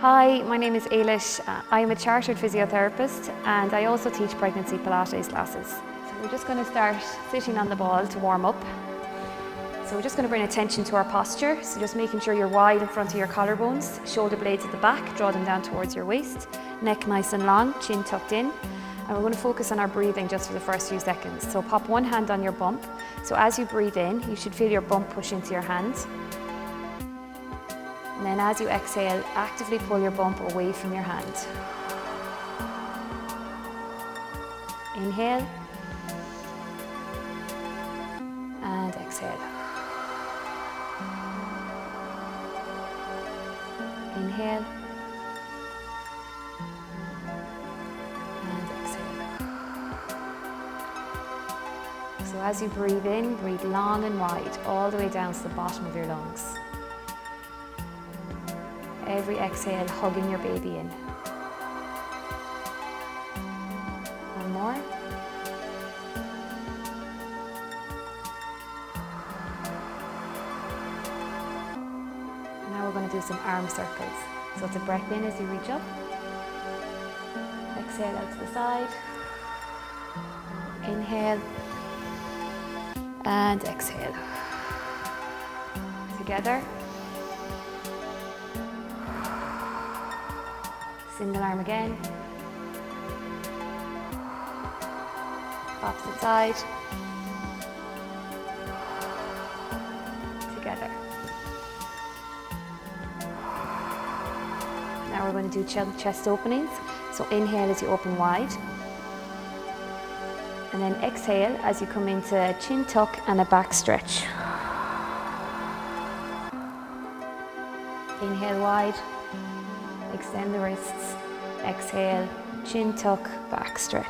Hi, my name is Ailish. I am a chartered physiotherapist and I also teach pregnancy Pilates classes. So we're just going to start sitting on the ball to warm up. So we're just going to bring attention to our posture. So just making sure you're wide in front of your collarbones, shoulder blades at the back, draw them down towards your waist, neck nice and long, chin tucked in. And we're going to focus on our breathing just for the first few seconds. So pop one hand on your bump. So as you breathe in, you should feel your bump push into your hand. And then as you exhale, actively pull your bump away from your hand. Inhale. And exhale. Inhale. And exhale. So as you breathe in, breathe long and wide, all the way down to the bottom of your lungs. Every exhale, hugging your baby in. One more. Now we're going to do some arm circles. So it's a breath in as you reach up. Exhale out to the side. Inhale. And exhale. Together. Single arm again. Opposite side. Together. Now we're going to do chest openings. So inhale as you open wide. And then exhale as you come into a chin tuck and a back stretch. Inhale wide. Extend the wrists, exhale, chin tuck, back stretch.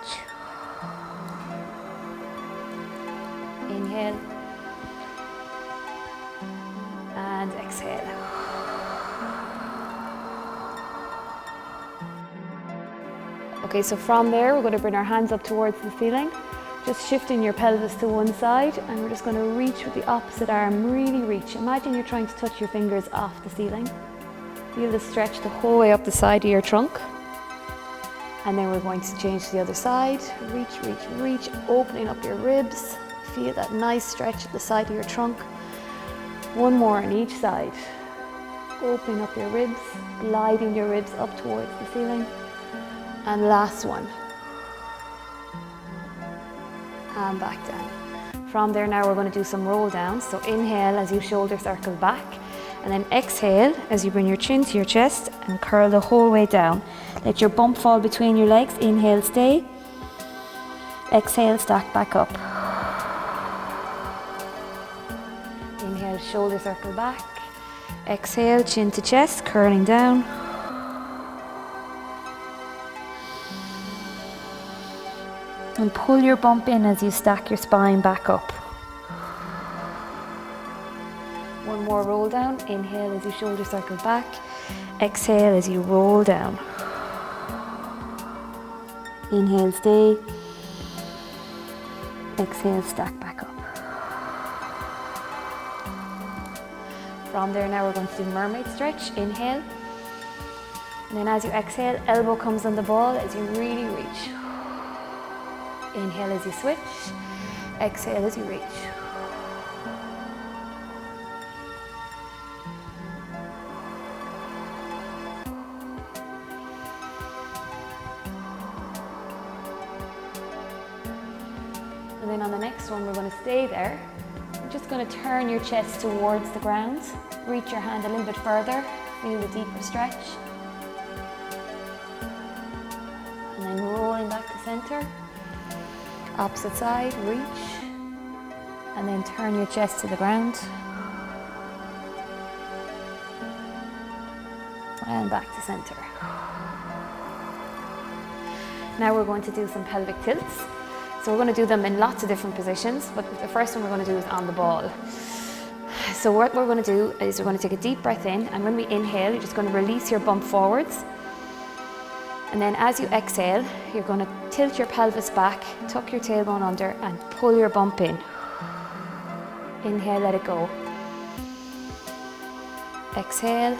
Inhale, and exhale. Okay, so from there, we're going to bring our hands up towards the ceiling, just shifting your pelvis to one side, and we're just going to reach with the opposite arm, really reach. Imagine you're trying to touch your fingers off the ceiling. Feel the stretch the whole way up the side of your trunk. And then we're going to change to the other side. Reach, reach, reach, opening up your ribs. Feel that nice stretch at the side of your trunk. One more on each side. Opening up your ribs, gliding your ribs up towards the ceiling. And last one. And back down. From there now we're going to do some roll downs. So inhale as you shoulder circle back. And then exhale as you bring your chin to your chest and curl the whole way down. Let your bump fall between your legs. Inhale, stay. Exhale, stack back up. Inhale, shoulder circle back. Exhale, chin to chest, curling down. And pull your bump in as you stack your spine back up. One more roll down. Inhale as you shoulder circle back. Exhale as you roll down. Inhale, stay. Exhale, stack back up. From there now we're going to do mermaid stretch. Inhale. And then as you exhale, elbow comes on the ball as you really reach. Inhale as you switch. Exhale as you reach. And then on the next one, we're going to stay there. We're just going to turn your chest towards the ground. Reach your hand a little bit further. Feel the deeper stretch. And then rolling back to center. Opposite side, reach. And then turn your chest to the ground. And back to center. Now we're going to do some pelvic tilts. So we're going to do them in lots of different positions, but the first one we're going to do is on the ball. So what we're going to do is we're going to take a deep breath in, and when we inhale, you're just going to release your bump forwards. And then as you exhale, you're going to tilt your pelvis back, tuck your tailbone under, and pull your bump in. Inhale, let it go. Exhale,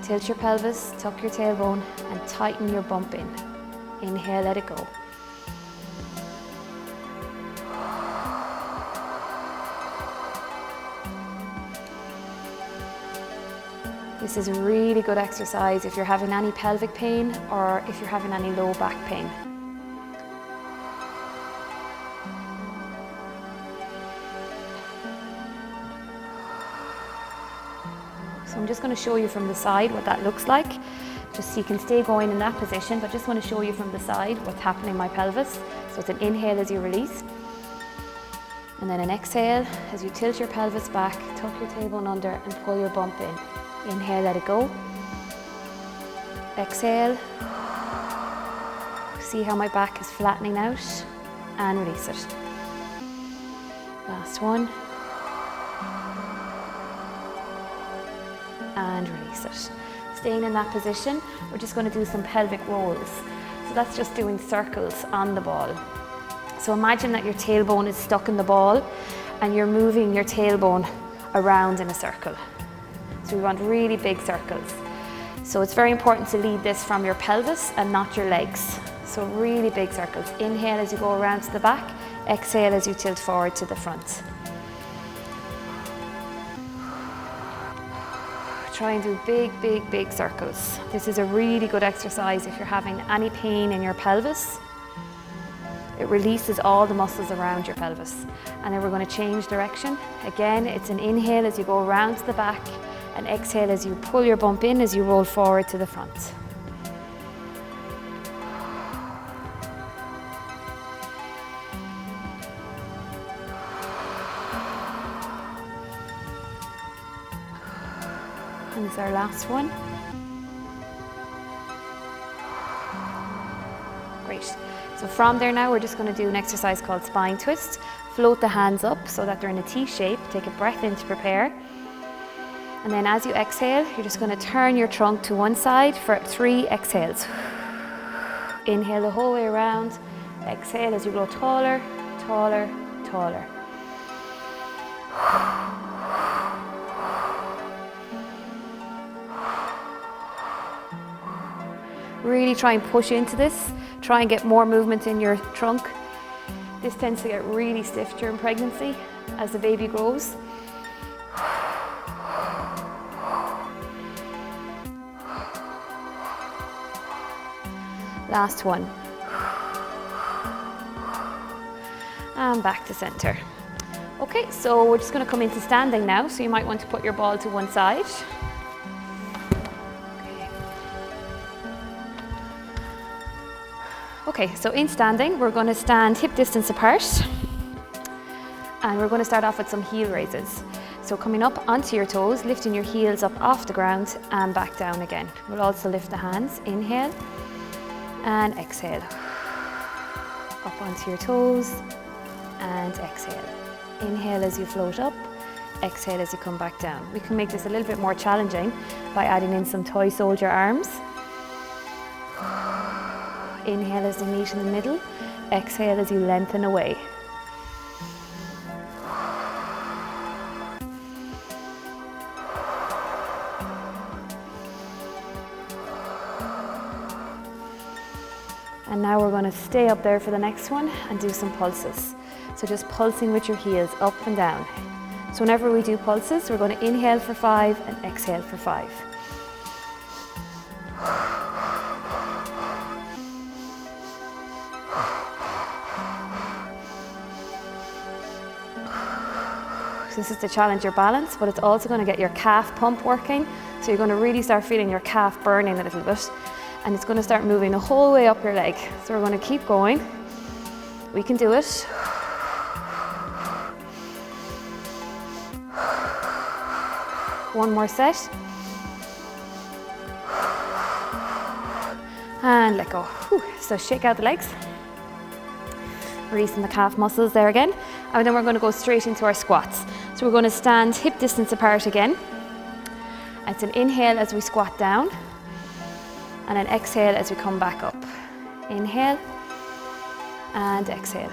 Tilt your pelvis, tuck your tailbone, and tighten your bump in. Inhale, let it go. This is a really good exercise if you're having any pelvic pain or if you're having any low back pain. So I'm just going to show you from the side what that looks like, just so you can stay going in that position, but just want to show you from the side what's happening in my pelvis. So it's an inhale as you release, and then an exhale as you tilt your pelvis back, tuck your tailbone under and pull your bump in. Inhale, let it go. Exhale. See how my back is flattening out, and release it. Last one. And release it. Staying in that position, we're just going to do some pelvic rolls. So that's just doing circles on the ball. So imagine that your tailbone is stuck in the ball and you're moving your tailbone around in a circle. So we want really big circles. So it's very important to lead this from your pelvis and not your legs. So really big circles. Inhale as you go around to the back, exhale as you tilt forward to the front. Try and do big, big, big circles. This is a really good exercise if you're having any pain in your pelvis. It releases all the muscles around your pelvis. And then we're going to change direction. Again, it's an inhale as you go around to the back, and exhale as you pull your bump in as you roll forward to the front. And this is our last one. Great. So from there now, we're just going to do an exercise called spine twist. Float the hands up so that they're in a T shape. Take a breath in to prepare. And then as you exhale, you're just going to turn your trunk to one side for 3 exhales. Inhale the whole way around. Exhale as you grow taller, taller, taller. Really try and push into this. Try and get more movement in your trunk. This tends to get really stiff during pregnancy as the baby grows. Last one. And back to center. Okay, so we're just going to come into standing now, so you might want to put your ball to one side. Okay, so in standing, we're going to stand hip distance apart, and we're going to start off with some heel raises. So coming up onto your toes, lifting your heels up off the ground and back down again. We'll also lift the hands, inhale and exhale. Up onto your toes and exhale. Inhale as you float up, exhale as you come back down. We can make this a little bit more challenging by adding in some toy soldier arms. Inhale as you meet in the middle, exhale as you lengthen away. And now we're going to stay up there for the next one and do some pulses. So just pulsing with your heels up and down. So whenever we do pulses, we're going to inhale for 5 and exhale for 5. This is to challenge your balance, but it's also going to get your calf pump working. So you're going to really start feeling your calf burning a little bit, and it's going to start moving the whole way up your leg. So we're going to keep going. We can do it. One more set. And let go. Whew. So shake out the legs. Releasing the calf muscles there again. And then we're going to go straight into our squats. So we're going to stand hip distance apart again. It's an inhale as we squat down, and an exhale as we come back up. Inhale and exhale.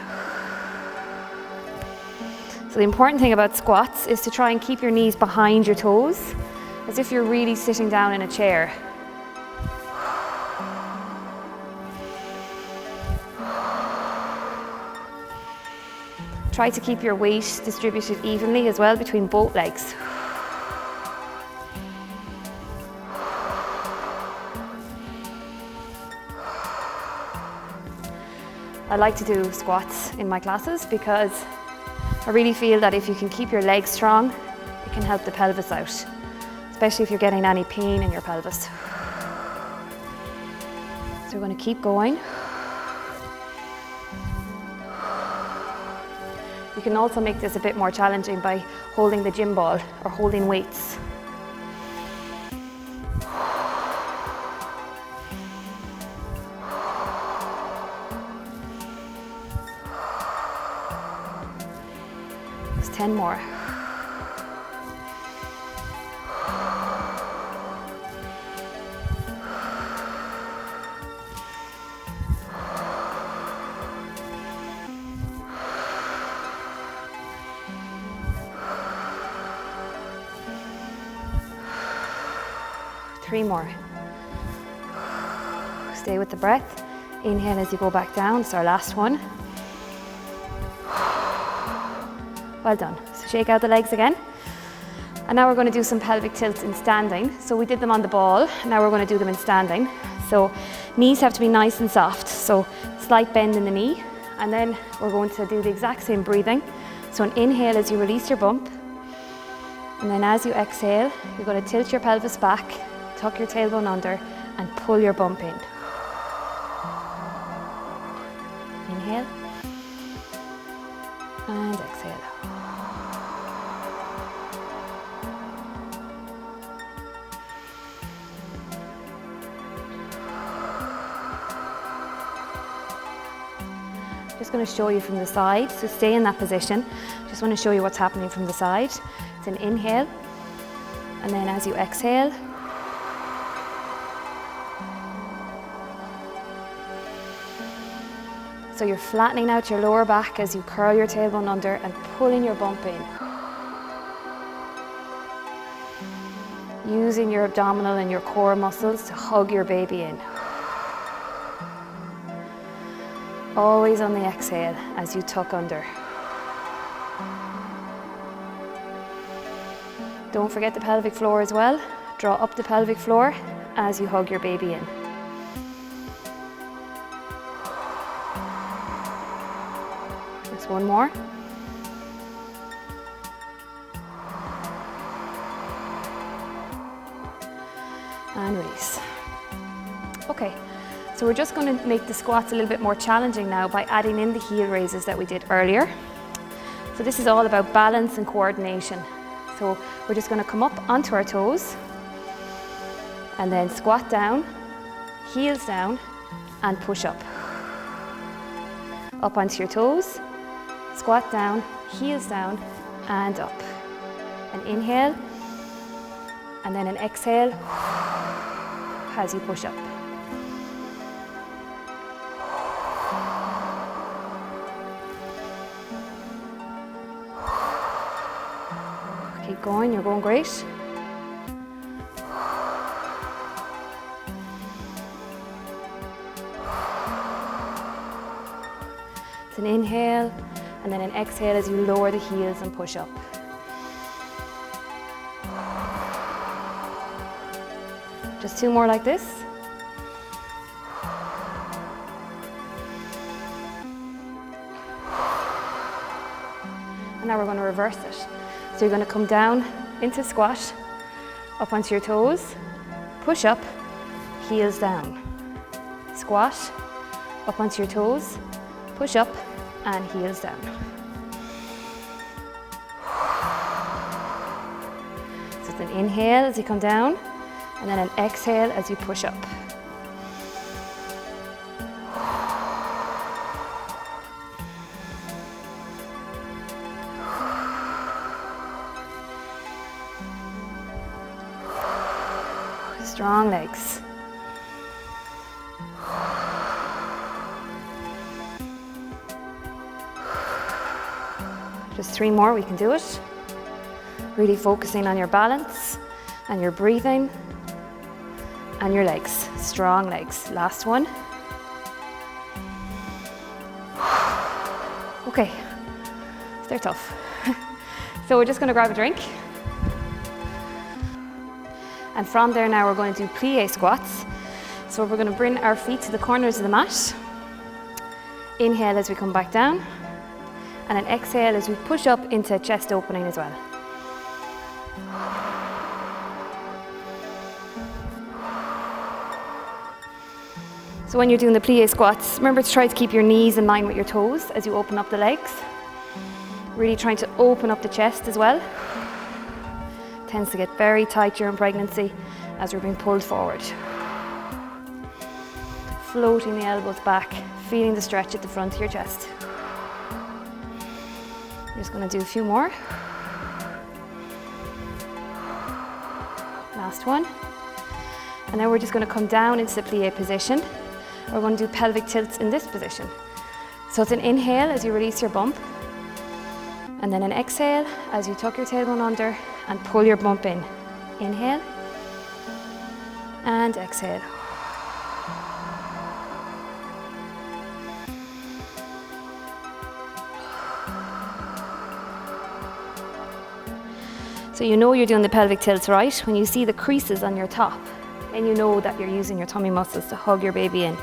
So the important thing about squats is to try and keep your knees behind your toes. as if you're really sitting down in a chair. Try to keep your weight distributed evenly as well between both legs. I like to do squats in my classes because I really feel that if you can keep your legs strong, it can help the pelvis out, especially if you're getting any pain in your pelvis. So we're going to keep going. You can also make this a bit more challenging by holding the gym ball or holding weights. Just 10 more. Three more. Stay with the breath. Inhale as you go back down. It's our last one. Well done. So shake out the legs again. And now we're going to do some pelvic tilts in standing. So we did them on the ball. Now we're going to do them in standing. So knees have to be nice and soft. So slight bend in the knee. And then we're going to do the exact same breathing. So an inhale as you release your bump. And then as you exhale, you're going to tilt your pelvis back. Tuck your tailbone under and pull your bump in. Inhale and exhale. Just going to show you from the side, so stay in that position. Just want to show you what's happening from the side. It's an inhale, and then as you exhale, so you're flattening out your lower back as you curl your tailbone under and pulling your bump in. Using your abdominal and your core muscles to hug your baby in. Always on the exhale as you tuck under. Don't forget the pelvic floor as well. Draw up the pelvic floor as you hug your baby in. Just one more. And release. Okay, so we're just going to make the squats a little bit more challenging now by adding in the heel raises that we did earlier. So this is all about balance and coordination. So we're just going to come up onto our toes and then squat down, heels down and push up. Up onto your toes, squat down, heels down and up. An inhale and then an exhale as you push up. Keep going, you're going great. It's an inhale and then an exhale as you lower the heels and push up. Just two more like this. And now we're going to reverse it. So you're going to come down into squat, up onto your toes, push up, heels down. Squat, up onto your toes, push up and heels down. So it's an inhale as you come down and then an exhale as you push up. Strong legs. Just three more, we can do it. Really focusing on your balance. And you're breathing. And your legs, strong legs. Last one. Okay, they're tough. So we're just going to grab a drink. And from there now we're going to do plie squats. So we're going to bring our feet to the corners of the mat. Inhale as we come back down. And then exhale as we push up into chest opening as well. So when you're doing the plie squats, remember to try to keep your knees in line with your toes as you open up the legs. Really trying to open up the chest as well. Tends to get very tight during pregnancy as we're being pulled forward. Floating the elbows back, feeling the stretch at the front of your chest. I'm just going to do a few more. Last one. And now we're just going to come down into the plie position. We're going to do pelvic tilts in this position. So it's an inhale as you release your bump. And then an exhale as you tuck your tailbone under and pull your bump in. Inhale. And exhale. So you know you're doing the pelvic tilts, right? When you see the creases on your top, and you know that you're using your tummy muscles to hug your baby in.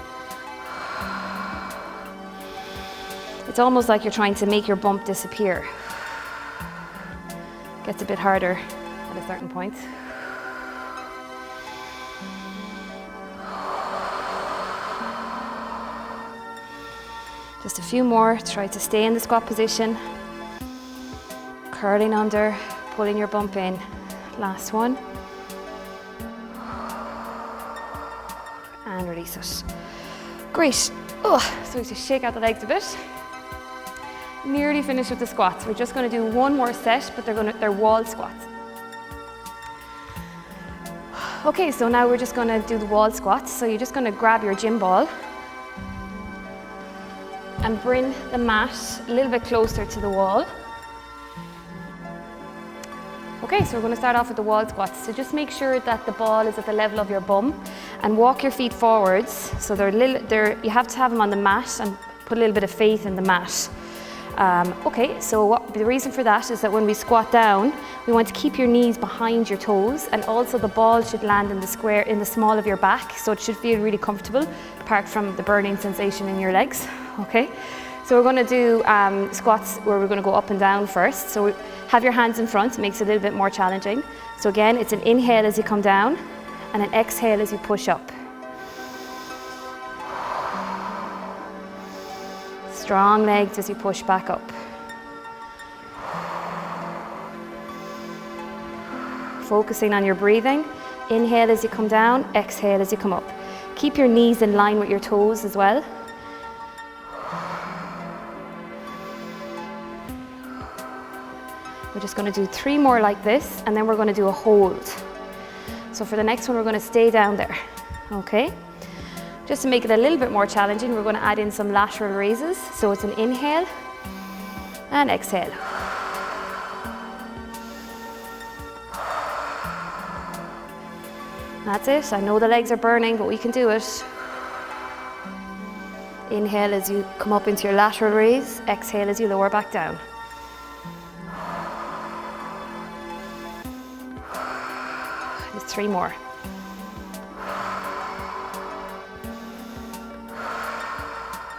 It's almost like you're trying to make your bump disappear. Gets a bit harder at a certain point. Just a few more. Try to stay in the squat position. Curling under, pulling your bump in. Last one. And release it. Great. Oh, so we just shake out the legs a bit. Nearly finished with the squats. We're just going to do one more set, but they're wall squats. Okay, so now we're just going to do the wall squats. So you're just going to grab your gym ball and bring the mat a little bit closer to the wall. Okay, so we're going to start off with the wall squats. So just make sure that the ball is at the level of your bum and walk your feet forwards. So you have to have them on the mat and put a little bit of faith in the mat. Okay, so the reason for that is that when we squat down, we want to keep your knees behind your toes, and also the ball should land in the small of your back, so it should feel really comfortable, apart from the burning sensation in your legs. Okay, so we're going to do squats where we're going to go up and down first. So have your hands in front, it makes it a little bit more challenging. So again, it's an inhale as you come down, and an exhale as you push up. Strong legs as you push back up. Focusing on your breathing. Inhale as you come down, exhale as you come up. Keep your knees in line with your toes as well. We're just going to do 3 more like this, and then we're going to do a hold. So for the next one, we're going to stay down there. Okay? Just to make it a little bit more challenging, we're going to add in some lateral raises. So it's an inhale and exhale. That's it. I know the legs are burning, but we can do it. Inhale as you come up into your lateral raise. Exhale as you lower back down. Just 3 more.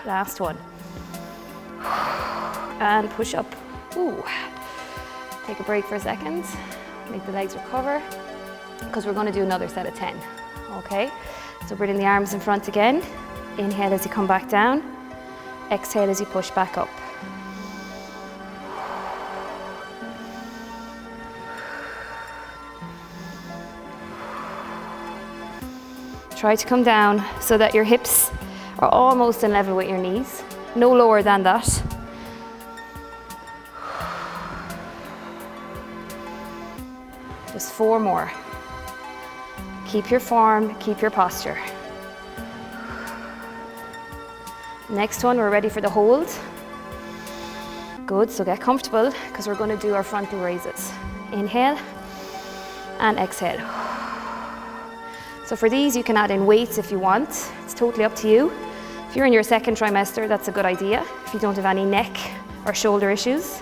Last one. And push up. Ooh. Take a break for a second. Make the legs recover, because we're going to do another set of 10. Okay? So bring the arms in front again. Inhale as you come back down. Exhale as you push back up. Try to come down so that your hips are almost in level with your knees, no lower than that. Just 4 more. Keep your form, keep your posture. Next one, we're ready for the hold. Good, so get comfortable, because we're going to do our frontal raises. Inhale and exhale. So for these, you can add in weights if you want. It's totally up to you. If you're in your second trimester, that's a good idea. If you don't have any neck or shoulder issues.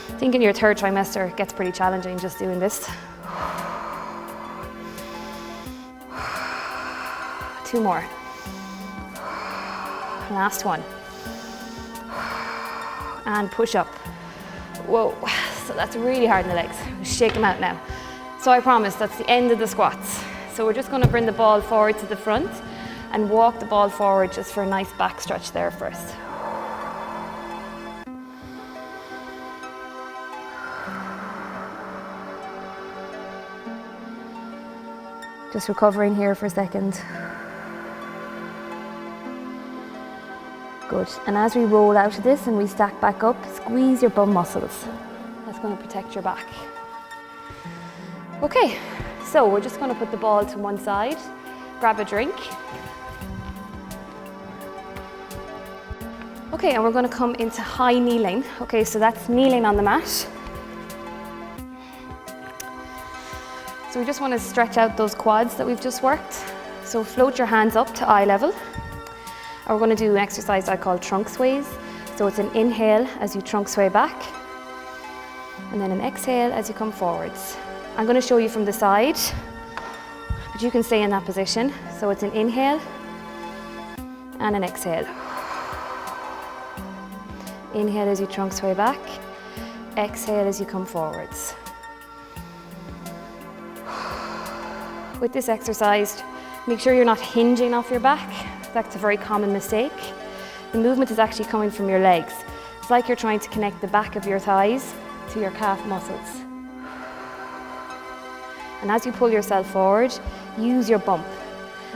I think in your third trimester, it gets pretty challenging just doing this. 2 more. Last one. And push up. Whoa, so that's really hard in the legs. Shake them out now. So I promise that's the end of the squats. So we're just going to bring the ball forward to the front and walk the ball forward just for a nice back stretch there first. Just recovering here for a second. Good. And as we roll out of this and we stack back up, squeeze your bum muscles. That's going to protect your back. Okay, so we're just going to put the ball to one side, grab a drink. Okay, and we're going to come into high kneeling. Okay, so that's kneeling on the mat. So we just want to stretch out those quads that we've just worked. So float your hands up to eye level. And we're going to do an exercise I call trunk sways. So it's an inhale as you trunk sway back, and then an exhale as you come forwards. I'm going to show you from the side, but you can stay in that position. So it's an inhale and an exhale. Inhale as you trunk sway back, exhale as you come forwards. With this exercise, make sure you're not hinging off your back. That's a very common mistake. The movement is actually coming from your legs. It's like you're trying to connect the back of your thighs to your calf muscles. And as you pull yourself forward, use your bump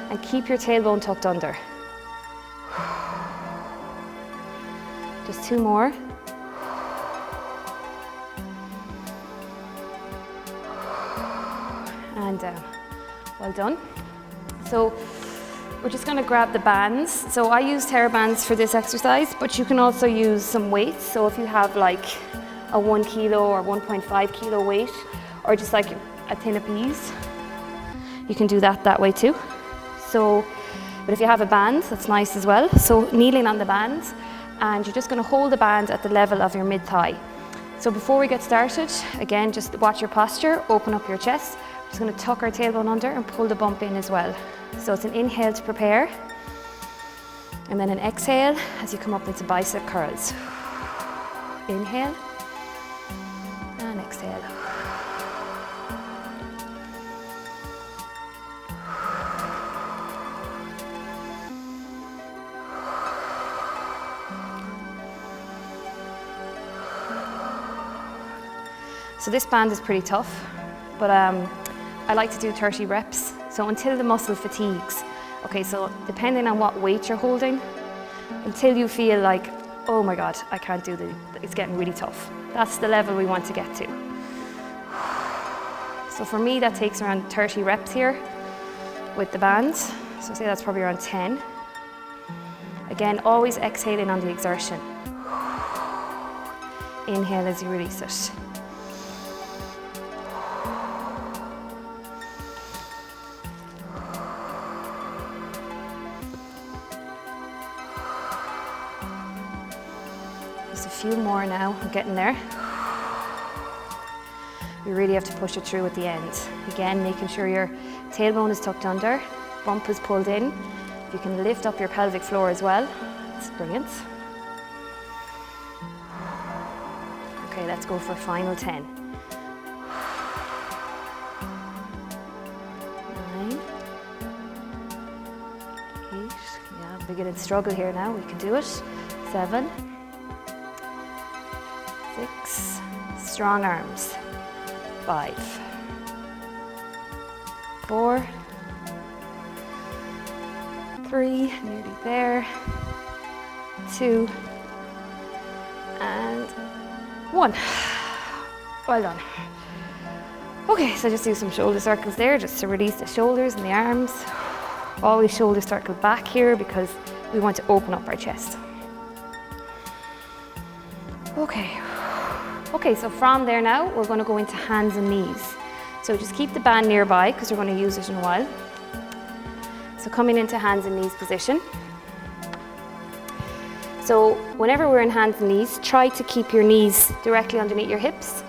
and keep your tailbone tucked under. Just 2 more. And down. Well done. So we're just going to grab the bands. So I use terra bands for this exercise, but you can also use some weights. So if you have like a 1 kilo or 1.5 kilo weight, or just like a tin of peas, you can do that way too. So, but if you have a band, that's nice as well. So kneeling on the band, and you're just going to hold the band at the level of your mid-thigh. So before we get started, again, just watch your posture, open up your chest. We're just going to tuck our tailbone under and pull the bump in as well. So it's an inhale to prepare, and then an exhale as you come up into bicep curls. Inhale and exhale. So this band is pretty tough, but I like to do 30 reps. So until the muscle fatigues. Okay, so depending on what weight you're holding, until you feel like, oh my God, I can't do it's getting really tough. That's the level we want to get to. So for me, that takes around 30 reps here with the band. So say that's probably around 10. Again, always exhaling on the exertion. Inhale as you release it. Just a few more now, we're getting there. You really have to push it through at the end. Again, making sure your tailbone is tucked under, bump is pulled in. You can lift up your pelvic floor as well. That's brilliant. Okay, let's go for final 10. 9, 8, yeah, beginning to struggle here now, we can do it. 7, 6, strong arms. 5, 4, 3, nearly there, 2, and 1. Well done. Okay, so just do some shoulder circles there, just to release the shoulders and the arms. Always shoulder circle back here because we want to open up our chest. Okay, so from there now, we're going to go into hands and knees. So just keep the band nearby because we're going to use it in a while. So coming into hands and knees position. So whenever we're in hands and knees, try to keep your knees directly underneath your hips,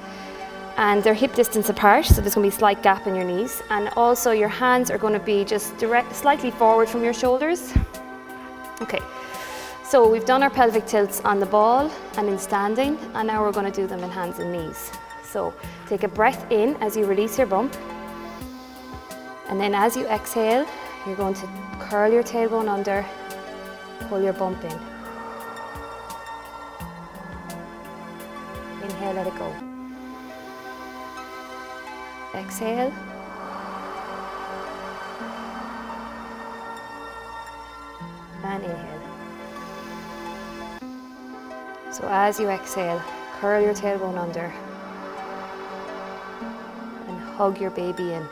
and they're hip distance apart, so there's going to be a slight gap in your knees, and also your hands are going to be just slightly forward from your shoulders. Okay, so we've done our pelvic tilts on the ball and in standing, and now we're going to do them in hands and knees. So take a breath in as you release your bump, and then as you exhale, you're going to curl your tailbone under, pull your bump in. Inhale, let it go. Exhale. And inhale. So as you exhale, curl your tailbone under and hug your baby in.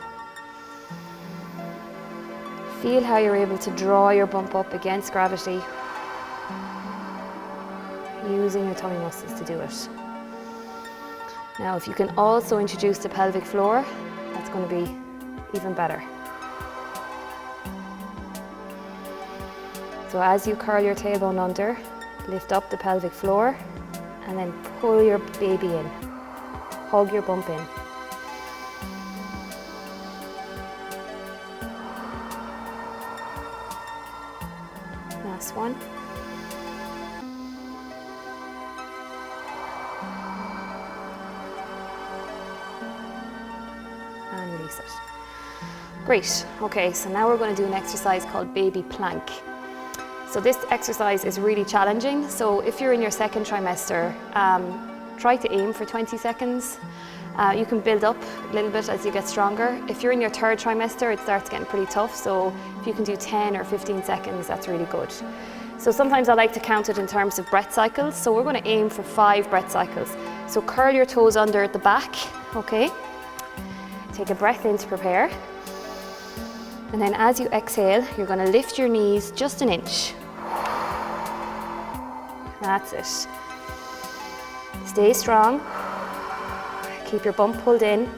Feel how you're able to draw your bump up against gravity, using your tummy muscles to do it. Now, if you can also introduce the pelvic floor, that's going to be even better. So as you curl your tailbone under, lift up the pelvic floor and then pull your baby in. Hug your bump in. Last one. And release it. Great. Okay, so now we're going to do an exercise called baby plank. So this exercise is really challenging. So if you're in your second trimester, try to aim for 20 seconds. You can build up a little bit as you get stronger. If you're in your third trimester, it starts getting pretty tough. So if you can do 10 or 15 seconds, that's really good. So sometimes I like to count it in terms of breath cycles. So we're going to aim for 5 breath cycles. So curl your toes under at the back, okay? Take a breath in to prepare. And then as you exhale, you're going to lift your knees just an inch. That's it. Stay strong. Keep your bump pulled in.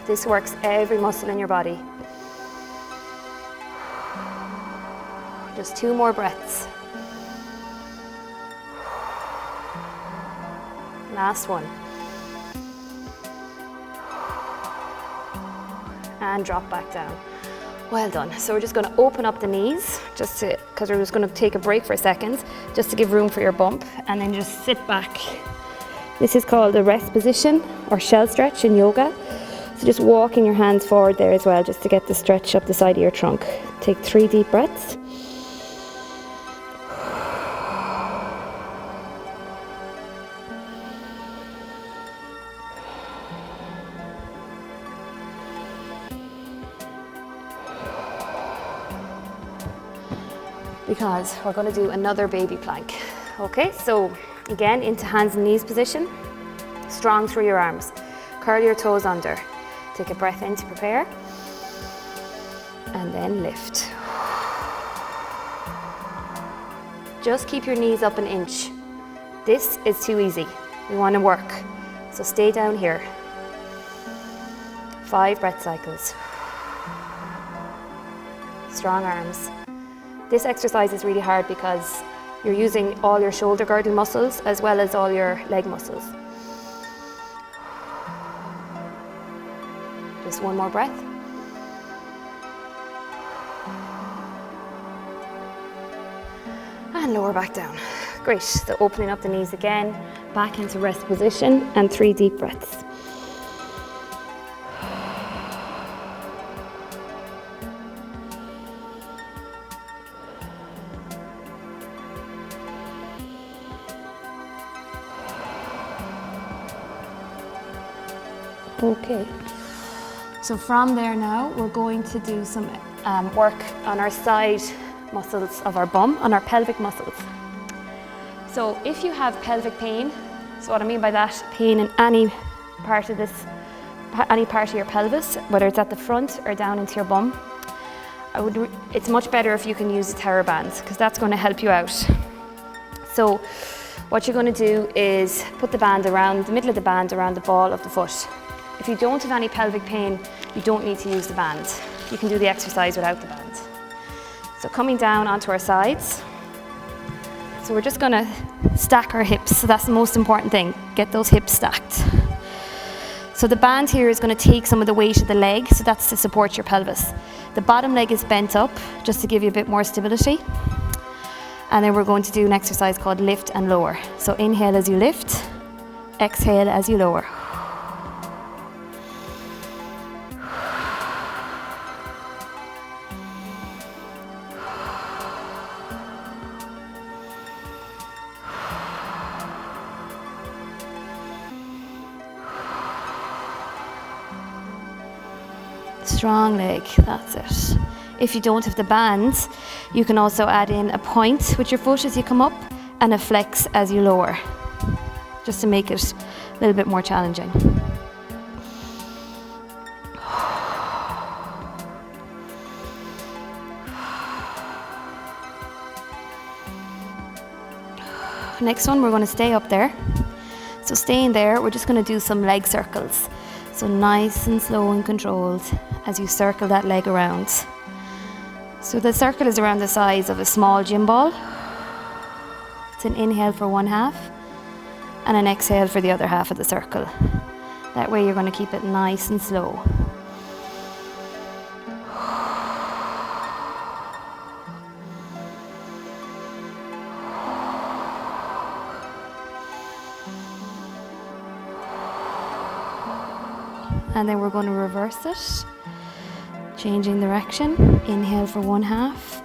This works every muscle in your body. Just 2 more breaths. Last one. And drop back down. Well done. So we're just going to open up the knees, just to, because we're just going to take a break for a second, just to give room for your bump, and then just sit back. This is called the rest position or shell stretch in yoga. So just walking your hands forward there as well, just to get the stretch up the side of your trunk. Take 3 deep breaths. Because we're going to do another baby plank. Okay, so again, into hands and knees position. Strong through your arms. Curl your toes under. Take a breath in to prepare. And then lift. Just keep your knees up an inch. This is too easy. We want to work. So stay down here. 5 breath cycles. Strong arms. This exercise is really hard because you're using all your shoulder girdle muscles as well as all your leg muscles. Just 1 more breath. And lower back down. Great, so opening up the knees again, back into rest position and 3 deep breaths. Okay, so from there now, we're going to do some work on our side muscles of our bum, on our pelvic muscles. So if you have pelvic pain, so what I mean by that, pain in any part of your pelvis, whether it's at the front or down into your bum, it's much better if you can use a TheraBand because that's going to help you out. So what you're going to do is put the band around the middle of the band around the ball of the foot. If you don't have any pelvic pain, you don't need to use the band. You can do the exercise without the band. So coming down onto our sides. So we're just going to stack our hips. So that's the most important thing. Get those hips stacked. So the band here is going to take some of the weight of the leg, so that's to support your pelvis. The bottom leg is bent up just to give you a bit more stability. And then we're going to do an exercise called lift and lower. So inhale as you lift, exhale as you lower. Strong leg, that's it. If you don't have the band, you can also add in a point with your foot as you come up and a flex as you lower, just to make it a little bit more challenging. Next one, we're going to stay up there. So staying there, we're just going to do some leg circles. So nice and slow and controlled as you circle that leg around. So the circle is around the size of a small gym ball. It's an inhale for one half and an exhale for the other half of the circle. That way you're going to keep it nice and slow. And then we're going to reverse it, changing direction. Inhale for one half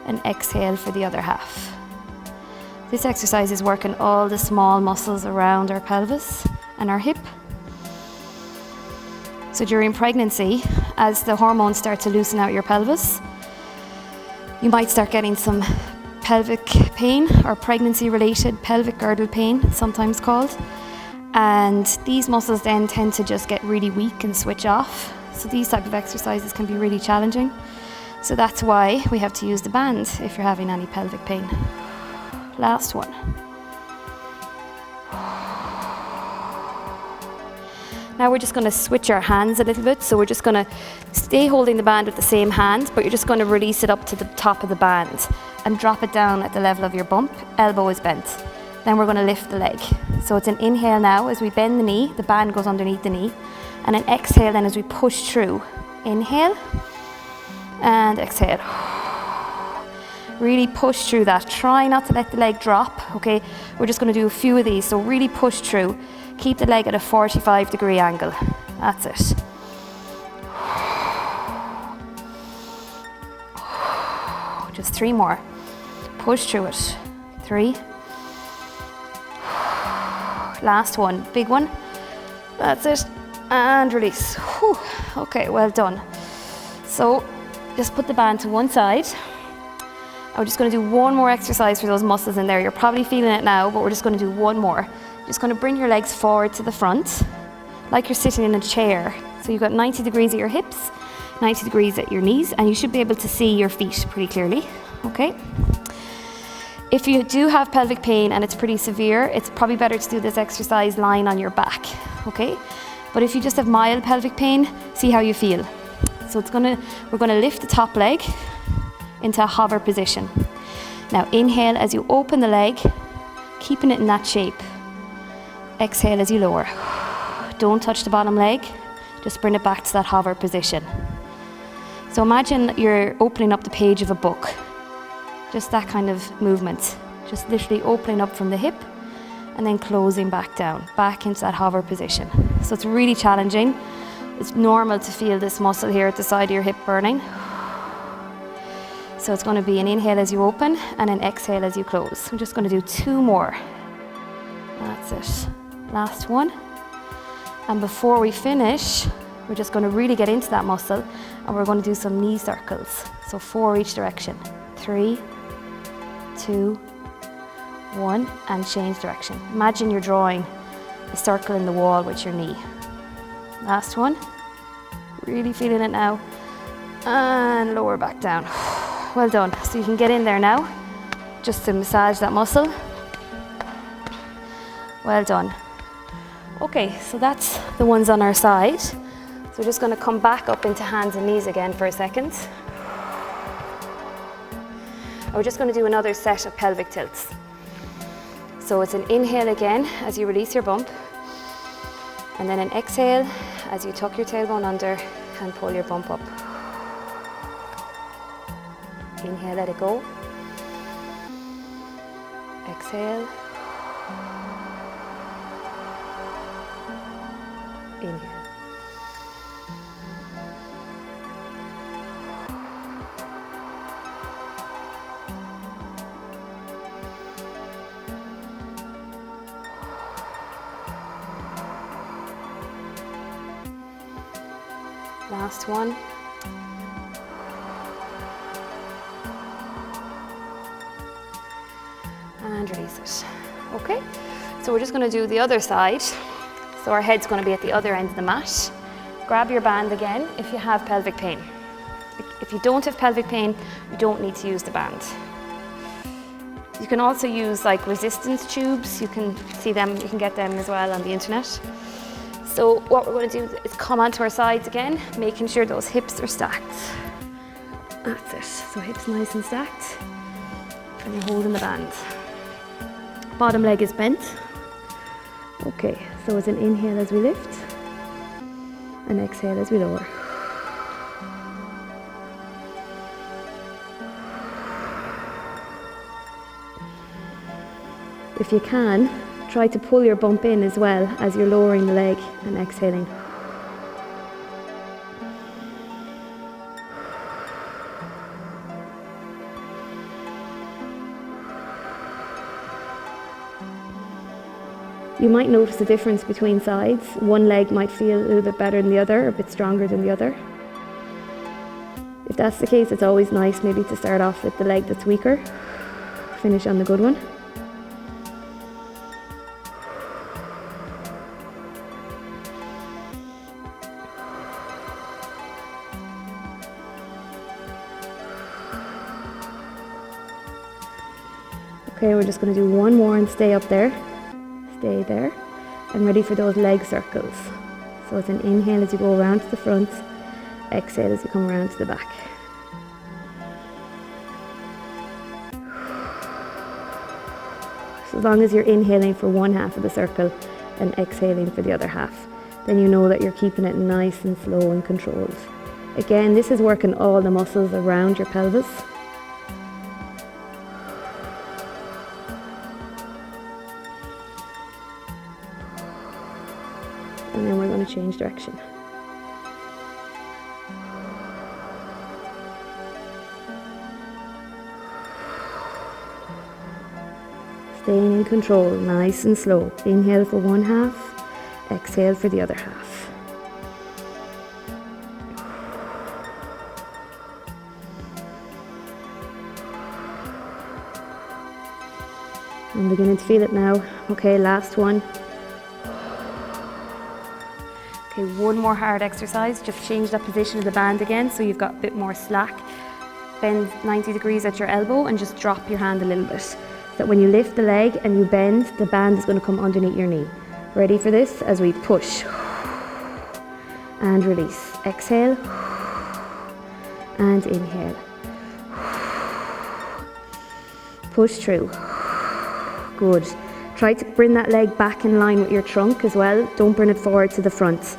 and exhale for the other half. This exercise is working all the small muscles around our pelvis and our hip. So during pregnancy, as the hormones start to loosen out your pelvis, you might start getting some pelvic pain or pregnancy-related pelvic girdle pain, it's sometimes called. And these muscles then tend to just get really weak and switch off. So these type of exercises can be really challenging. So that's why we have to use the band if you're having any pelvic pain. Last one. Now we're just going to switch our hands a little bit. So we're just going to stay holding the band with the same hand, but you're just going to release it up to the top of the band and drop it down at the level of your bump. Elbow is bent. Then we're going to lift the leg. So it's an inhale now as we bend the knee, the band goes underneath the knee, and an exhale then as we push through. Inhale and exhale. Really push through that. Try not to let the leg drop, okay? We're just going to do a few of these, so really push through. Keep the leg at a 45-degree angle. That's it. Just 3 more. Push through it. 3. Last one, big one. That's it. And release. Whew. Okay, well done. So just put the band to one side. I'm just going to do one more exercise for those muscles in there. You're probably feeling it now, but we're just going to do one more. Just going to bring your legs forward to the front, like you're sitting in a chair. So you've got 90 degrees at your hips, 90 degrees at your knees, and you should be able to see your feet pretty clearly. Okay? If you do have pelvic pain and it's pretty severe, it's probably better to do this exercise lying on your back, okay? But if you just have mild pelvic pain, see how you feel. So we're gonna lift the top leg into a hover position. Now inhale as you open the leg, keeping it in that shape. Exhale as you lower. Don't touch the bottom leg, just bring it back to that hover position. So imagine you're opening up the page of a book. Just that kind of movement. Just literally opening up from the hip and then closing back down, back into that hover position. So it's really challenging. It's normal to feel this muscle here at the side of your hip burning. So it's going to be an inhale as you open and an exhale as you close. I'm just going to do 2 more. That's it. Last one. And before we finish, we're just going to really get into that muscle and we're going to do some knee circles. So 4 each direction. 3, 2, 1, and change direction. Imagine you're drawing a circle in the wall with your knee. Last one. Really feeling it now. And lower back down. Well done. So you can get in there now, just to massage that muscle. Well done. Okay, so that's the ones on our side. So we're just going to come back up into hands and knees again for a second. And we're just going to do another set of pelvic tilts. So it's an inhale again as you release your bump, and then an exhale as you tuck your tailbone under and pull your bump up. Inhale, let it go. Exhale. Inhale. Last one. And release it. Okay, so we're just going to do the other side. So our head's going to be at the other end of the mat. Grab your band again if you have pelvic pain. If you don't have pelvic pain, you don't need to use the band. You can also use like resistance tubes. You can see them, you can get them as well on the internet. So what we're going to do is come onto our sides again, making sure those hips are stacked. That's it. So hips nice and stacked. And you're holding the band. Bottom leg is bent. Okay, so it's an inhale as we lift, and exhale as we lower. If you can, try to pull your bump in as well as you're lowering the leg and exhaling. You might notice a difference between sides. One leg might feel a little bit better than the other, a bit stronger than the other. If that's the case, it's always nice maybe to start off with the leg that's weaker, finish on the good one. Okay, we're just going to do one more and stay up there. Stay there and ready for those leg circles. So it's an inhale as you go around to the front, exhale as you come around to the back. So as long as you're inhaling for one half of the circle and exhaling for the other half, then you know that you're keeping it nice and slow and controlled. Again, this is working all the muscles around your pelvis. And then we're going to change direction. Staying in control, nice and slow. Inhale for one half, exhale for the other half. I'm beginning to feel it now. Okay, last one. Okay, one more hard exercise. Just change that position of the band again so you've got a bit more slack. Bend 90 degrees at your elbow and just drop your hand a little bit. So that when you lift the leg and you bend, the band is going to come underneath your knee. Ready for this? As we push and release. Exhale and inhale. Push through. Good. Try to bring that leg back in line with your trunk as well. Don't bring it forward to the front.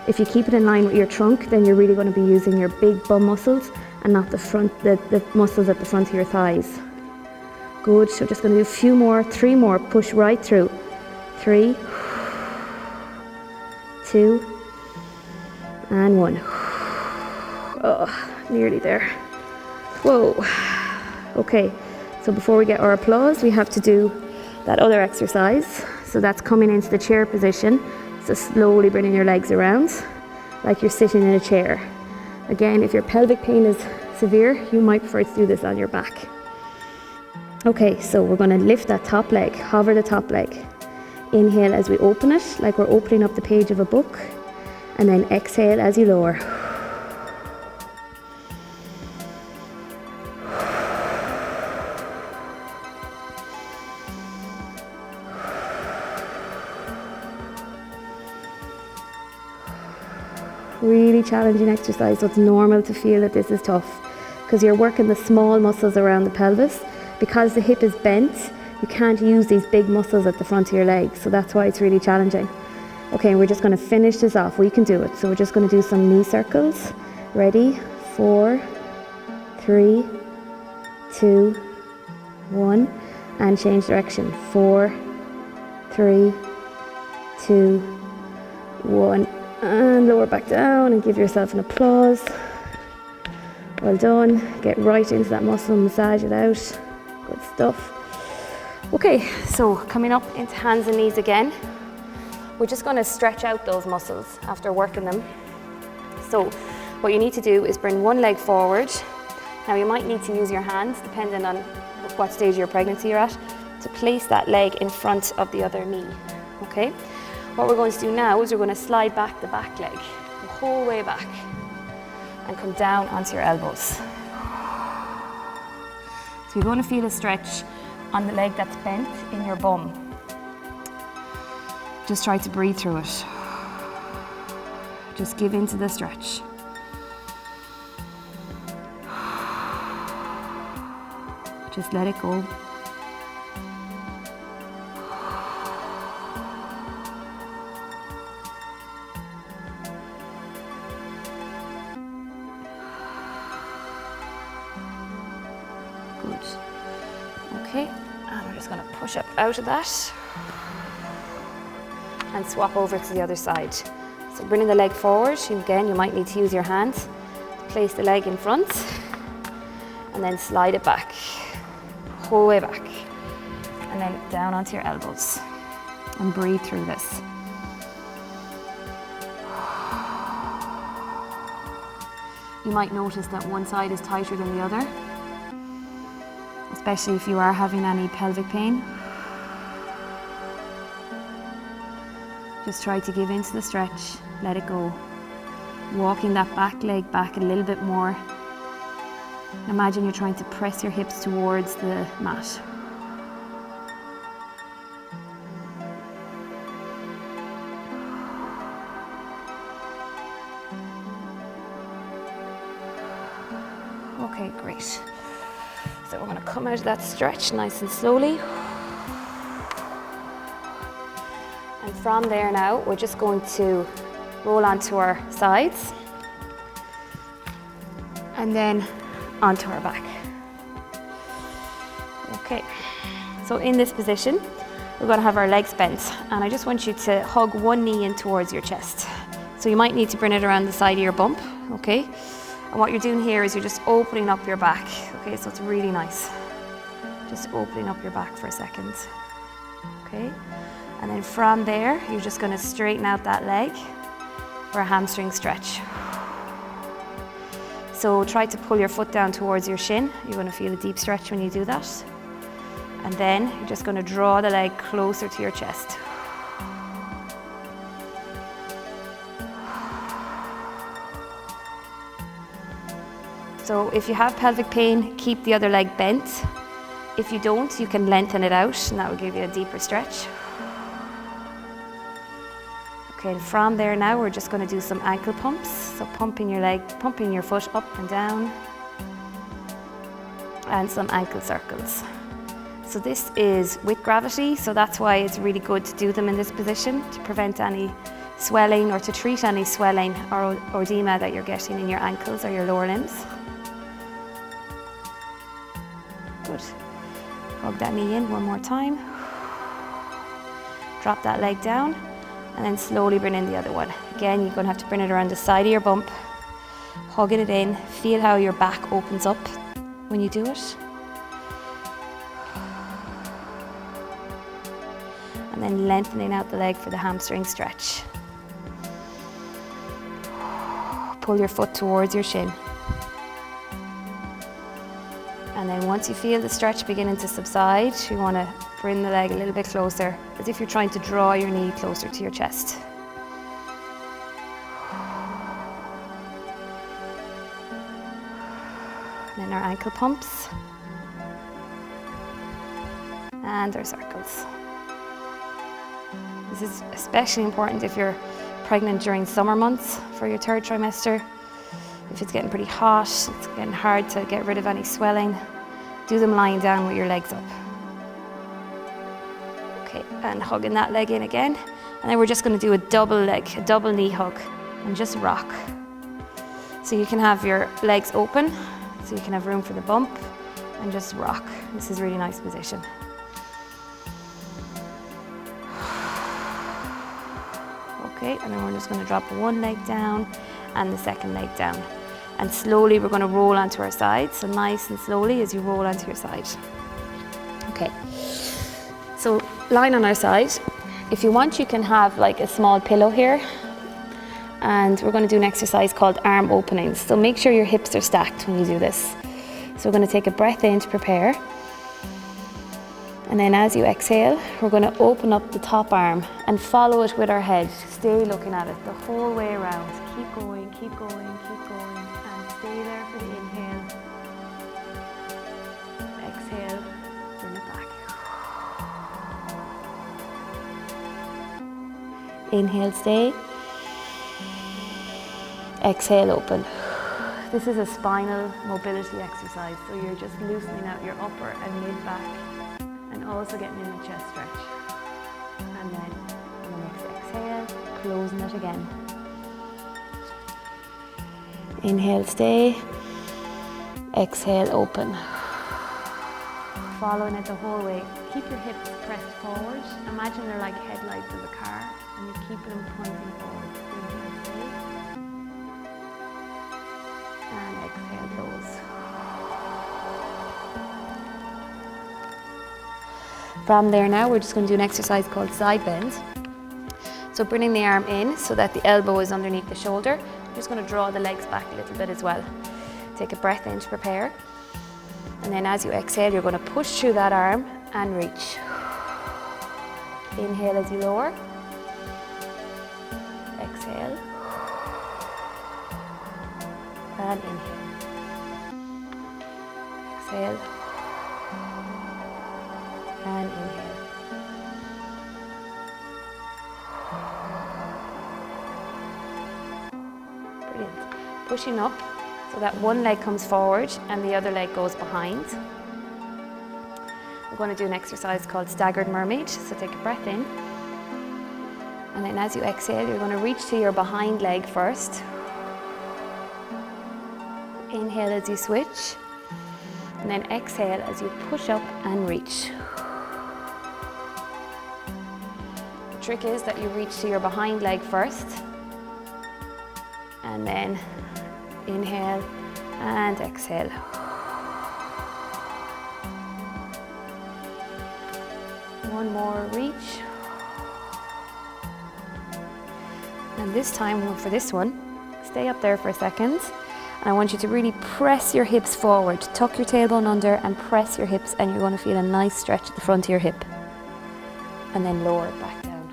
If you keep it in line with your trunk, then you're really going to be using your big bum muscles and not the front, the muscles at the front of your thighs. Good. So just going to do a few more, 3 more. Push right through. 3, 2, and 1. Oh, nearly there. Whoa. Okay. So before we get our applause, we have to do that other exercise. So that's coming into the chair position. So slowly bringing your legs around like you're sitting in a chair. Again, if your pelvic pain is severe, you might prefer to do this on your back. Okay, so we're going to lift that top leg, hover the top leg. Inhale as we open it, like we're opening up the page of a book. And then exhale as you lower. Really challenging exercise, so it's normal to feel that this is tough because you're working the small muscles around the pelvis. Because the hip is bent, you can't use these big muscles at the front of your legs, so that's why it's really challenging. Okay, we're just going to finish this off. We can do it. So we're just going to do some knee circles. Ready? 4, 3, 2, 1, and change direction. 4, 3, 2, 1, and lower back down and give yourself an applause. Well done. Get right into that muscle, massage it out. Good stuff. Okay, so coming up into hands and knees again. We're just going to stretch out those muscles after working them. So what you need to do is bring one leg forward. Now you might need to use your hands, depending on what stage of your pregnancy you're at, to place that leg in front of the other knee. Okay? What we're going to do now is we're going to slide back the back leg, the whole way back, and come down onto your elbows. So you're going to feel a stretch on the leg that's bent in your bum. Just try to breathe through it. Just give into the stretch. Just let it go. Good. Okay, and we're just going to push up out of that and swap over to the other side. So bringing the leg forward, again you might need to use your hands to place the leg in front and then slide it back, whole way back, and then down onto your elbows and breathe through this. You might notice that one side is tighter than the other, especially if you are having any pelvic pain. Just try to give into the stretch, let it go. Walking that back leg back a little bit more. Imagine you're trying to press your hips towards the mat. Okay, great. So we're going to come out of that stretch nice and slowly. And from there now, we're just going to roll onto our sides and then onto our back. Okay, so in this position, we're going to have our legs bent, and I just want you to hug one knee in towards your chest. So you might need to bring it around the side of your bump, okay? And what you're doing here is you're just opening up your back, okay? So it's really nice. Just opening up your back for a second, okay? And then from there, you're just going to straighten out that leg for a hamstring stretch. So try to pull your foot down towards your shin. You're going to feel a deep stretch when you do that. And then you're just going to draw the leg closer to your chest. So if you have pelvic pain, keep the other leg bent. If you don't, you can lengthen it out, and that will give you a deeper stretch. Okay, and from there now, we're just going to do some ankle pumps. So pumping your foot up and down, and some ankle circles. So this is with gravity, so that's why it's really good to do them in this position to prevent any swelling or to treat any swelling or edema that you're getting in your ankles or your lower limbs. Good. Hug that knee in one more time. Drop that leg down. And then slowly bring in the other one. Again, you're going to have to bring it around the side of your bump, hugging it in. Feel how your back opens up when you do it. And then lengthening out the leg for the hamstring stretch. Pull your foot towards your shin. And then once you feel the stretch beginning to subside, you want to bring the leg a little bit closer, as if you're trying to draw your knee closer to your chest. And then our ankle pumps. And our circles. This is especially important if you're pregnant during summer months for your 3rd trimester. If it's getting pretty hot, it's getting hard to get rid of any swelling, do them lying down with your legs up. Okay, and hugging that leg in again. And then we're just going to do a double knee hug, and just rock. So you can have your legs open, so you can have room for the bump, and just rock. This is a really nice position. Okay, and then we're just going to drop one leg down and the second leg down. And slowly we're going to roll onto our side. So nice and slowly as you roll onto your side. Okay, so lying on our side. If you want, you can have like a small pillow here. And we're going to do an exercise called arm openings. So make sure your hips are stacked when you do this. So we're going to take a breath in to prepare. And then as you exhale, we're going to open up the top arm and follow it with our head. Stay looking at it the whole way around. Keep going, keep going, keep going. And stay there for the inhale. Exhale, bring it back. Inhale, stay. Exhale, open. This is a spinal mobility exercise, so you're just loosening out your upper and mid back, and also getting in the chest stretch. And then on the next exhale, closing it again. Inhale, stay. Exhale, open. Following it the whole way. Keep your hips pressed forward. Imagine they're like headlights of a car, and you keep them pointing forward. Inhale, stay. And exhale, close. From there now, we're just going to do an exercise called side bend. So bringing the arm in so that the elbow is underneath the shoulder. I'm just going to draw the legs back a little bit as well. Take a breath in to prepare. And then as you exhale, you're going to push through that arm and reach. Inhale as you lower. Exhale. And inhale. Exhale. And inhale. Brilliant. Pushing up so that one leg comes forward and the other leg goes behind. We're going to do an exercise called Staggered Mermaid. So take a breath in. And then as you exhale, you're going to reach to your behind leg first. Inhale as you switch, and then exhale as you push up and reach. The trick is that you reach to your behind leg first, and then inhale and exhale. One more reach. And this time, for this one, stay up there for a second. And I want you to really press your hips forward. Tuck your tailbone under and press your hips, and you're going to feel a nice stretch at the front of your hip. And then lower it back down.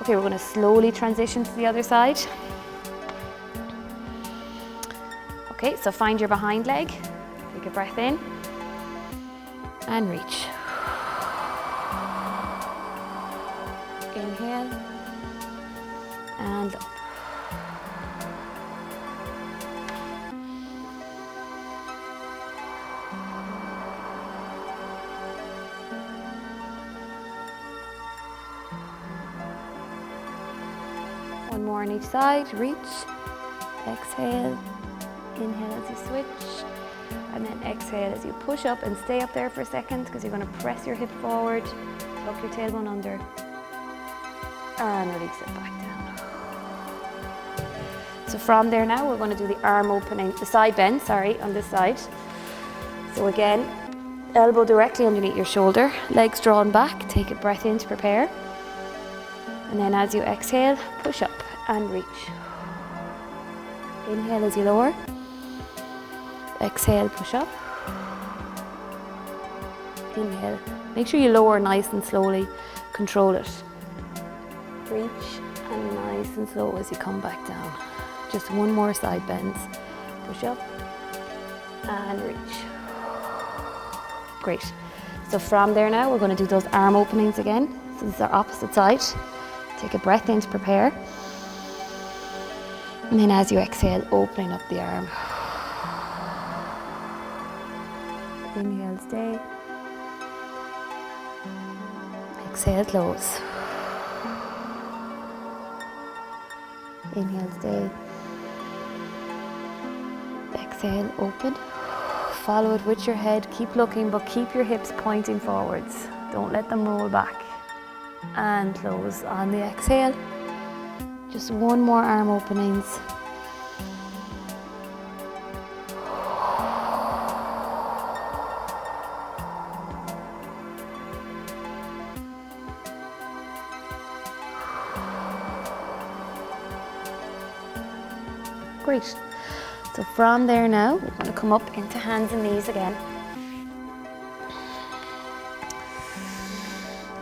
Okay, we're going to slowly transition to the other side. Okay, so find your behind leg. Take a breath in. And reach. Inhale. And up. One more on each side, reach, exhale, inhale as you switch, and then exhale as you push up and stay up there for a second because you're going to press your hip forward, tuck your tailbone under, and release it back down. So from there now, we're going to do the arm opening, the side bend, on this side. So again, elbow directly underneath your shoulder, legs drawn back, take a breath in to prepare. And then as you exhale, push up and reach. Inhale as you lower. Exhale, push up. Inhale. Make sure you lower nice and slowly. Control it. Reach and nice and slow as you come back down. Just one more side bend. Push up and reach. Great. So from there now, we're going to do those arm openings again. So this is our opposite side. Take a breath in to prepare. And then as you exhale, opening up the arm. Inhale, stay. Exhale, close. Inhale, stay. Exhale, open. Follow it with your head. Keep looking, but keep your hips pointing forwards. Don't let them roll back. And close on the exhale. Just one more arm openings. Great. So from there now, we're going to come up into hands and knees again.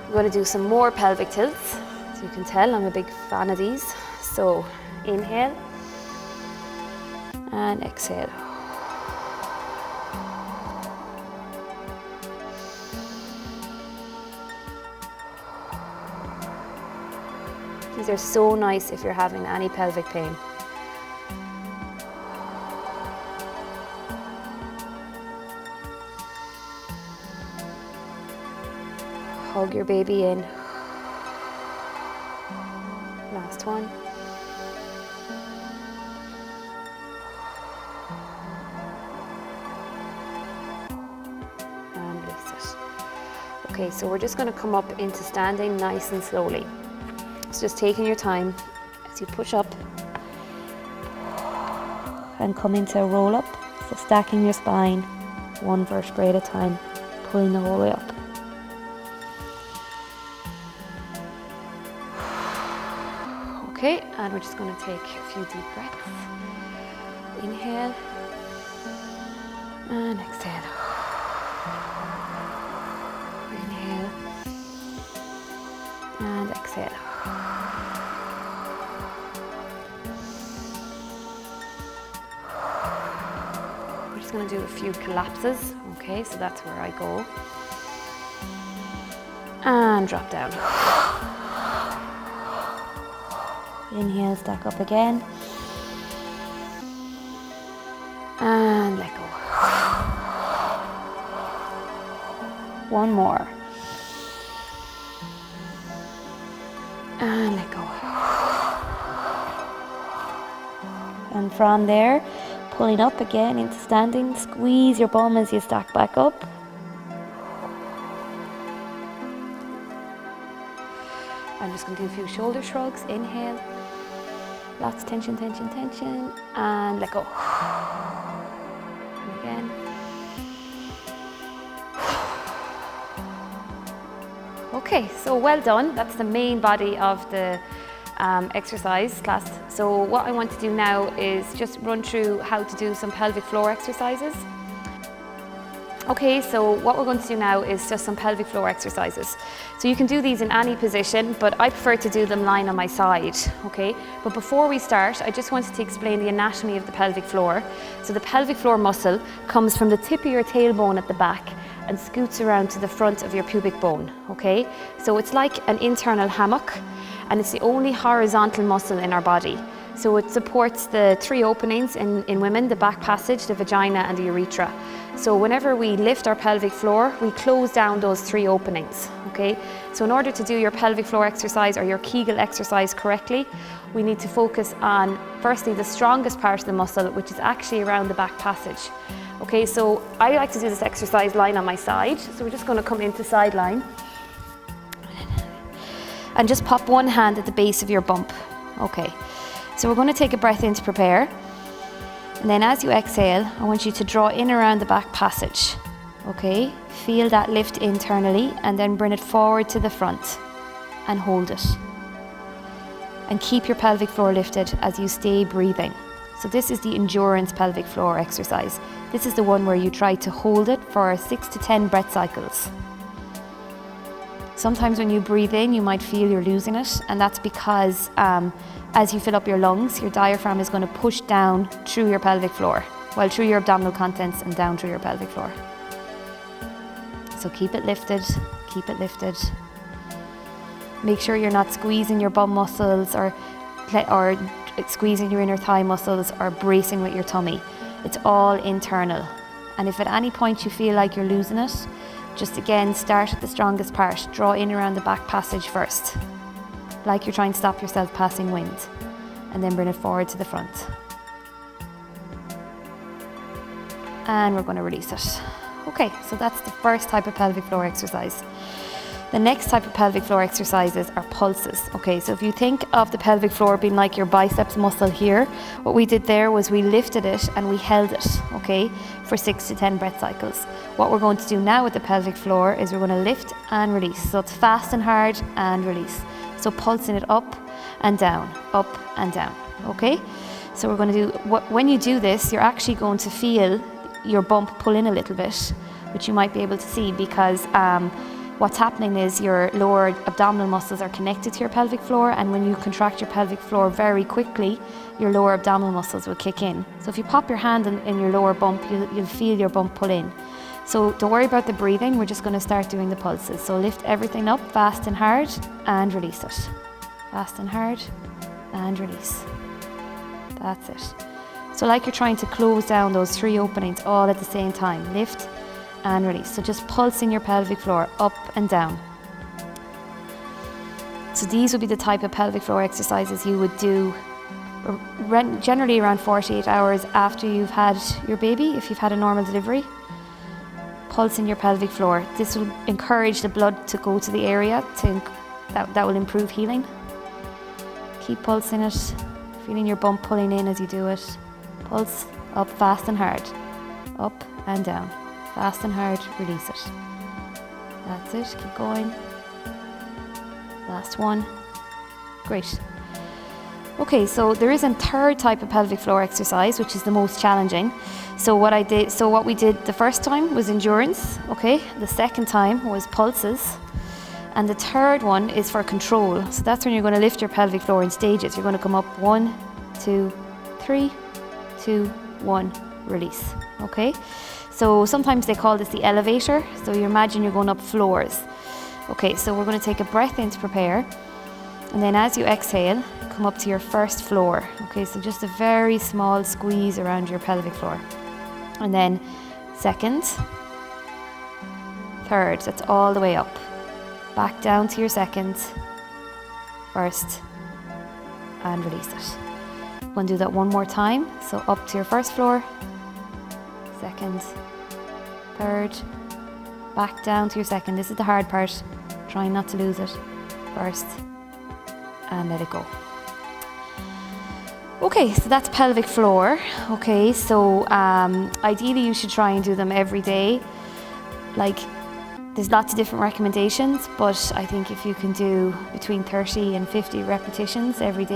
We're going to do some more pelvic tilts. As you can tell, I'm a big fan of these. So inhale and exhale. These are so nice if you're having any pelvic pain. Hug your baby in. Last one. And release it. Okay, so we're just going to come up into standing nice and slowly. So just taking your time as you push up and come into a roll up. So stacking your spine, one vertebrae at a time, pulling the whole way up. Okay, and we're just going to take a few deep breaths. Inhale and exhale. Inhale and exhale. We're just going to do a few collapses. Okay, so that's where I go. And drop down. Inhale, stack up again. And let go. One more. And let go. And from there, pulling up again into standing, squeeze your bum as you stack back up. I'm just going to do a few shoulder shrugs. Inhale. Lots of tension, tension, tension. And let go. And again. Okay, so well done. That's the main body of the exercise class. So what I want to do now is just run through how to do some pelvic floor exercises. Okay, so what we're going to do now is just some pelvic floor exercises. So you can do these in any position, but I prefer to do them lying on my side, okay? But before we start, I just wanted to explain the anatomy of the pelvic floor. So the pelvic floor muscle comes from the tip of your tailbone at the back and scoots around to the front of your pubic bone, okay? So it's like an internal hammock, and it's the only horizontal muscle in our body. So it supports the three openings in women, the back passage, the vagina and the urethra. So whenever we lift our pelvic floor, we close down those three openings, okay? So in order to do your pelvic floor exercise or your Kegel exercise correctly, we need to focus on, firstly, the strongest part of the muscle, which is actually around the back passage. Okay, so I like to do this exercise lying on my side. So we're just going to come into side lying. And just pop one hand at the base of your bump. Okay, so we're going to take a breath in to prepare. And then as you exhale, I want you to draw in around the back passage. Okay, feel that lift internally and then bring it forward to the front and hold it. And keep your pelvic floor lifted as you stay breathing. So this is the endurance pelvic floor exercise. This is the one where you try to hold it for 6 to 10 breath cycles. Sometimes when you breathe in, you might feel you're losing it, and that's because as you fill up your lungs, your diaphragm is going to push down through your pelvic floor, well, through your abdominal contents and down through your pelvic floor. So keep it lifted, keep it lifted. Make sure you're not squeezing your bum muscles or squeezing your inner thigh muscles or bracing with your tummy. It's all internal. And if at any point you feel like you're losing it, just again start at the strongest part. Draw in around the back passage first, like you're trying to stop yourself passing wind, and then bring it forward to the front. And we're going to release it. Okay, so that's the first type of pelvic floor exercise. The next type of pelvic floor exercises are pulses. Okay, so if you think of the pelvic floor being like your biceps muscle here, what we did there was we lifted it and we held it, okay, for 6 to 10 breath cycles. What we're going to do now with the pelvic floor is we're going to lift and release. So it's fast and hard and release. So pulsing it up and down, okay? So we're going to do, when you do this, you're actually going to feel your bump pull in a little bit, which you might be able to see because what's happening is your lower abdominal muscles are connected to your pelvic floor, and when you contract your pelvic floor very quickly, your lower abdominal muscles will kick in. So if you pop your hand in your lower bump, you'll feel your bump pull in. So don't worry about the breathing, we're just going to start doing the pulses. So lift everything up, fast and hard, and release it. Fast and hard, and release. That's it. So like you're trying to close down those 3 openings all at the same time. Lift and release. So just pulsing your pelvic floor up and down. So these would be the type of pelvic floor exercises you would do generally around 48 hours after you've had your baby, if you've had a normal delivery. Pulsing your pelvic floor. This will encourage the blood to go to the area, that will improve healing. Keep pulsing it, feeling your bump pulling in as you do it. Pulse up fast and hard, up and down. Fast and hard, release it. That's it, keep going. Last one. Great. Okay, so there is a third type of pelvic floor exercise, which is the most challenging. So what we did the first time was endurance, okay? The second time was pulses. And the third one is for control. So that's when you're going to lift your pelvic floor in stages. You're going to come up 1, 2, 3, 2, 1, release, okay? So sometimes they call this the elevator. So you imagine you're going up floors. Okay, so we're going to take a breath in to prepare. And then as you exhale, come up to your first floor. Okay, so just a very small squeeze around your pelvic floor. And then second, third, that's all the way up. Back down to your second, first, and release it. I'm going to do that one more time. So up to your first floor, second, third, back down to your second. This is the hard part. Trying not to lose it. First, and let it go. Okay, so that's pelvic floor. Okay, so ideally you should try and do them every day. Like, there's lots of different recommendations, but I think if you can do between 30 and 50 repetitions every day,